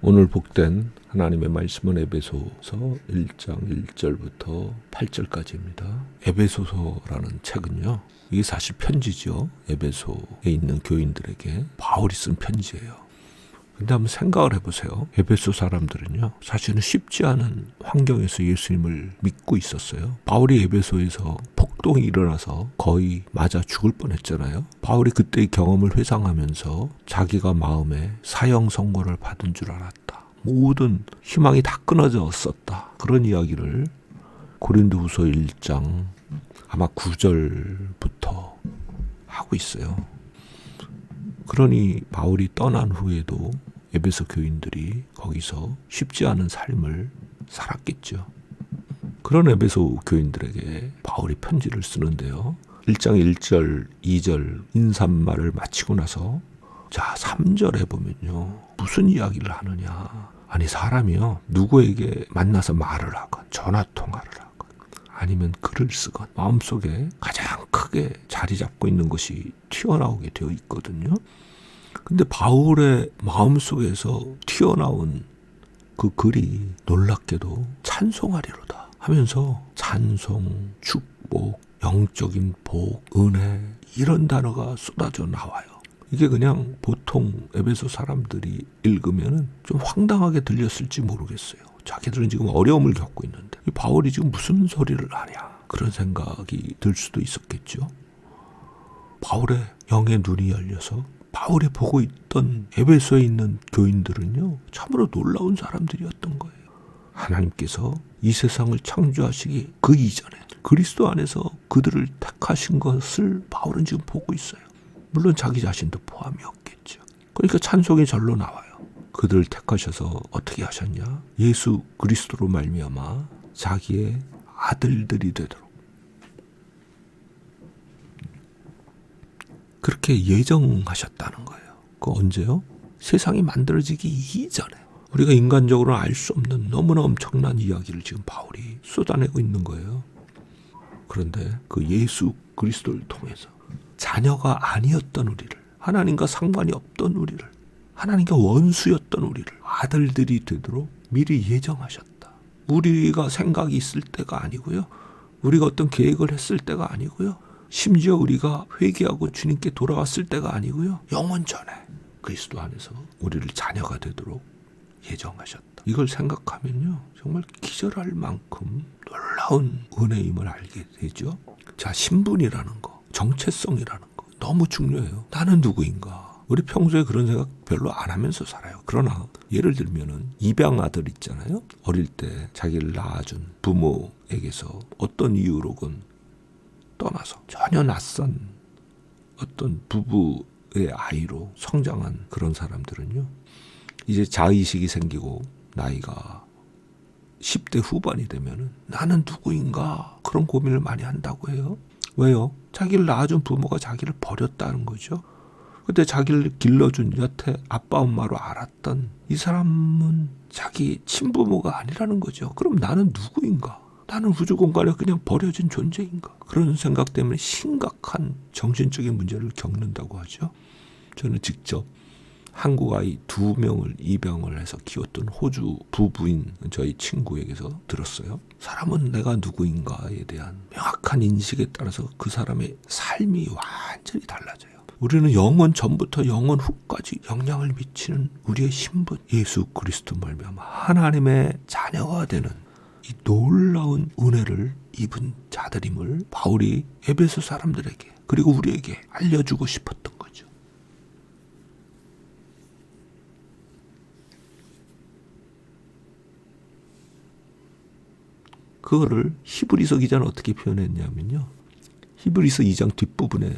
오늘 복된 하나님의 말씀은 에베소서 1장 1절부터 8절까지입니다. 에베소서라는 책은요, 이게 사실 편지죠. 에베소에 있는 교인들에게 바울이 쓴 편지예요. 근데 한번 생각을 해보세요. 에베소 사람들은요, 사실은 쉽지 않은 환경에서 예수님을 믿고 있었어요. 바울이 에베소에서 폭동이 일어나서 거의 맞아 죽을 뻔했잖아요. 바울이 그때의 경험을 회상하면서 자기가 마음에 사형 선고를 받은 줄 알았다. 모든 희망이 다 끊어졌었다. 그런 이야기를 고린도후서 1장 아마 9절부터 하고 있어요. 그러니 바울이 떠난 후에도 에베소 교인들이 거기서 쉽지 않은 삶을 살았겠죠. 그런 에베소 교인들에게 바울이 편지를 쓰는데요. 1장 1절, 2절 인사말을 마치고 나서 자 3절에 보면요. 무슨 이야기를 하느냐. 아니 사람이요. 누구에게 만나서 말을 하건 전화통화를 하건 아니면 글을 쓰건 마음속에 가장 크게 자리 잡고 있는 것이 튀어나오게 되어 있거든요. 근데 바울의 마음속에서 튀어나온 그 글이 놀랍게도 찬송하리로다 하면서 찬송, 축복, 영적인 복, 은혜 이런 단어가 쏟아져 나와요. 이게 그냥 보통 에베소 사람들이 읽으면 좀 황당하게 들렸을지 모르겠어요. 자기들은 지금 어려움을 겪고 있는데 이 바울이 지금 무슨 소리를 하냐 그런 생각이 들 수도 있었겠죠. 바울의 영의 눈이 열려서 바울이 보고 있던 에베소에 있는 교인들은요 참으로 놀라운 사람들이었던 거예요. 하나님께서 이 세상을 창조하시기 그 이전에 그리스도 안에서 그들을 택하신 것을 바울은 지금 보고 있어요. 물론 자기 자신도 포함이었겠죠. 그러니까 찬송이 절로 나와요. 그들을 택하셔서 어떻게 하셨냐? 예수 그리스도로 말미암아 자기의 아들들이 되도록 그렇게 예정하셨다는 거예요. 그 언제요? 세상이 만들어지기 이전에. 우리가 인간적으로 알 수 없는 너무나 엄청난 이야기를 지금 바울이 쏟아내고 있는 거예요. 그런데 그 예수 그리스도를 통해서 자녀가 아니었던 우리를, 하나님과 상관이 없던 우리를, 하나님과 원수였던 우리를 아들들이 되도록 미리 예정하셨다. 우리가 생각이 있을 때가 아니고요. 우리가 어떤 계획을 했을 때가 아니고요. 심지어 우리가 회개하고 주님께 돌아왔을 때가 아니고요. 영원 전에 그리스도 안에서 우리를 자녀가 되도록 예정하셨다. 이걸 생각하면요. 정말 기절할 만큼 놀라운 은혜임을 알게 되죠. 자, 신분이라는 거, 정체성이라는 거 너무 중요해요. 나는 누구인가? 우리 평소에 그런 생각 별로 안 하면서 살아요. 그러나 예를 들면은 입양 아들 있잖아요. 어릴 때 자기를 낳아준 부모에게서 어떤 이유로건 떠나서 전혀 낯선 어떤 부부의 아이로 성장한 그런 사람들은요. 이제 자의식이 생기고 나이가 10대 후반이 되면은 나는 누구인가 그런 고민을 많이 한다고 해요. 왜요? 자기를 낳아준 부모가 자기를 버렸다는 거죠. 그때 자기를 길러준 여태 아빠 엄마로 알았던 이 사람은 자기 친부모가 아니라는 거죠. 그럼 나는 누구인가? 나는 우주 공간에 그냥 버려진 존재인가? 그런 생각 때문에 심각한 정신적인 문제를 겪는다고 하죠. 저는 직접 한국 아이 2명을 입양을 해서 키웠던 호주 부부인 저희 친구에게서 들었어요. 사람은 내가 누구인가에 대한 명확한 인식에 따라서 그 사람의 삶이 완전히 달라져요. 우리는 영원 전부터 영원 후까지 영향을 미치는 우리의 신분 예수 그리스도 말미암아 하나님의 자녀가 되는 이 놀라운 은혜를 입은 자들임을 바울이 에베소 사람들에게 그리고 우리에게 알려주고 싶었던 거죠. 그거를 히브리서 기자는 어떻게 표현했냐면요. 히브리서 2장 뒷부분에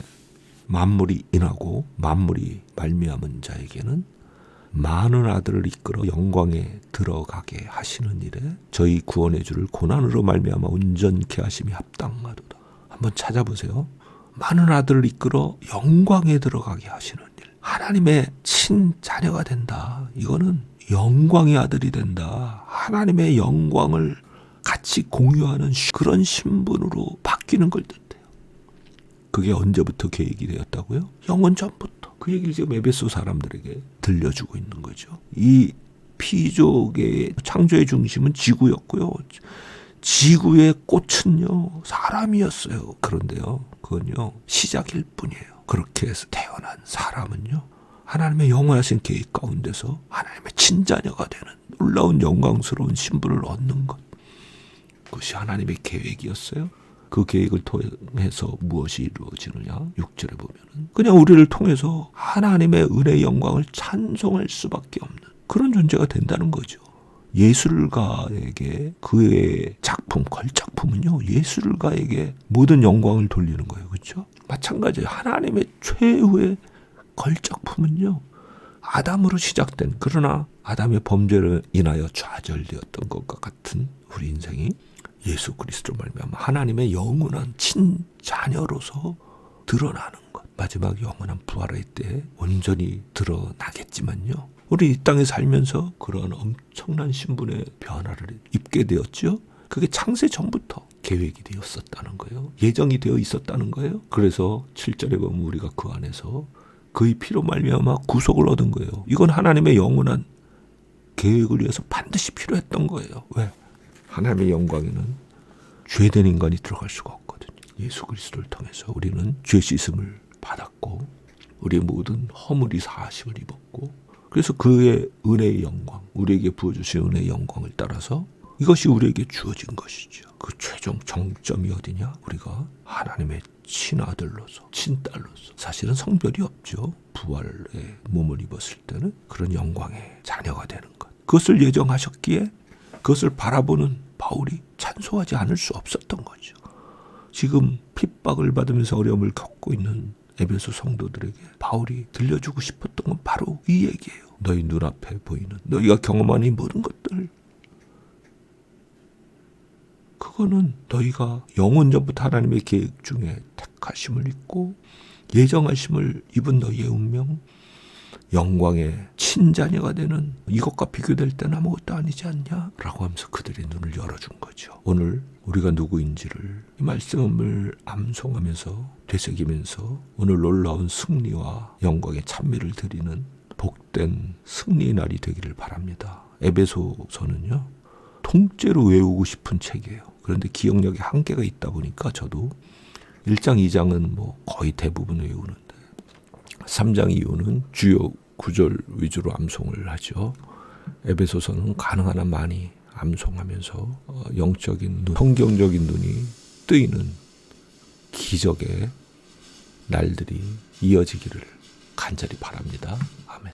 만물이 인하고 만물이 말미암은 자에게는 많은 아들을 이끌어 영광에 들어가게 하시는 일에 저희 구원의 주를 고난으로 말미암아 온전케 하심이 합당하도다. 한번 찾아보세요. 많은 아들을 이끌어 영광에 들어가게 하시는 일. 하나님의 친자녀가 된다. 이거는 영광의 아들이 된다. 하나님의 영광을 같이 공유하는 그런 신분으로 바뀌는 걸 뜻해요. 그게 언제부터 계획이 되었다고요? 영원 전부터. 그 얘기를 지금 에베소 사람들에게 들려주고 있는 거죠. 이 피조계의 창조의 중심은 지구였고요. 지구의 꽃은요, 사람이었어요. 그런데요, 그건요, 시작일 뿐이에요. 그렇게 해서 태어난 사람은요, 하나님의 영원하신 계획 가운데서 하나님의 친자녀가 되는 놀라운 영광스러운 신분을 얻는 것. 그것이 하나님의 계획이었어요. 그 계획을 통해서 무엇이 이루어지느냐? 6절에 보면은 그냥 우리를 통해서 하나님의 은혜의 영광을 찬송할 수밖에 없는 그런 존재가 된다는 거죠. 예술가에게 그의 작품, 걸작품은요, 예술가에게 모든 영광을 돌리는 거예요. 그렇죠? 마찬가지예요. 하나님의 최후의 걸작품은요, 아담으로 시작된, 그러나 아담의 범죄로 인하여 좌절되었던 것과 같은 우리 인생이 예수 그리스도로 말미암아 하나님의 영원한 친자녀로서 드러나는 것. 마지막 영원한 부활의 때에 온전히 드러나겠지만요, 우리 이 땅에 살면서 그런 엄청난 신분의 변화를 입게 되었죠. 그게 창세 전부터 계획이 되었었다는 거예요. 예정이 되어 있었다는 거예요. 그래서 7절에 보면 우리가 그 안에서 그의 피로 말미암아 구속을 얻은 거예요. 이건 하나님의 영원한 계획을 위해서 반드시 필요했던 거예요. 왜? 하나님의 영광에는 죄된 인간이 들어갈 수가 없거든요. 예수 그리스도를 통해서 우리는 죄 씻음을 받았고 우리의 모든 허물이 사하심을 입었고, 그래서 그의 은혜의 영광, 우리에게 부어주신 은혜의 영광을 따라서 이것이 우리에게 주어진 것이죠. 그 최종 정점이 어디냐? 우리가 하나님의 친아들로서, 친딸로서, 사실은 성별이 없죠. 부활의 몸을 입었을 때는 그런 영광의 자녀가 되는 것. 그것을 예정하셨기에 그것을 바라보는 바울이 찬송하지 않을 수 없었던 거죠. 지금 핍박을 받으면서 어려움을 겪고 있는 에베소 성도들에게 바울이 들려주고 싶었던 건 바로 이 얘기예요. 너희 눈앞에 보이는, 너희가 경험하는 이 모든 것들, 그거는 너희가 영원전부터 하나님의 계획 중에 택하심을 입고 예정하심을 입은 너희의 운명, 영광의 친자녀가 되는 이것과 비교될 때는 아무것도 아니지 않냐? 라고 하면서 그들의 눈을 열어준 거죠. 오늘 우리가 누구인지를 이 말씀을 암송하면서 되새기면서 오늘 놀라운 승리와 영광의 찬미를 드리는 복된 승리의 날이 되기를 바랍니다. 에베소서는요, 통째로 외우고 싶은 책이에요. 그런데 기억력에 한계가 있다 보니까 저도 1장, 2장은 뭐 거의 대부분 외우는데 3장 이후는 주요 구절 위주로 암송을 하죠. 에베소서는 가능한 한 많이 암송하면서 영적인 눈, 성경적인 눈이 뜨이는 기적의 날들이 이어지기를 간절히 바랍니다. 아멘.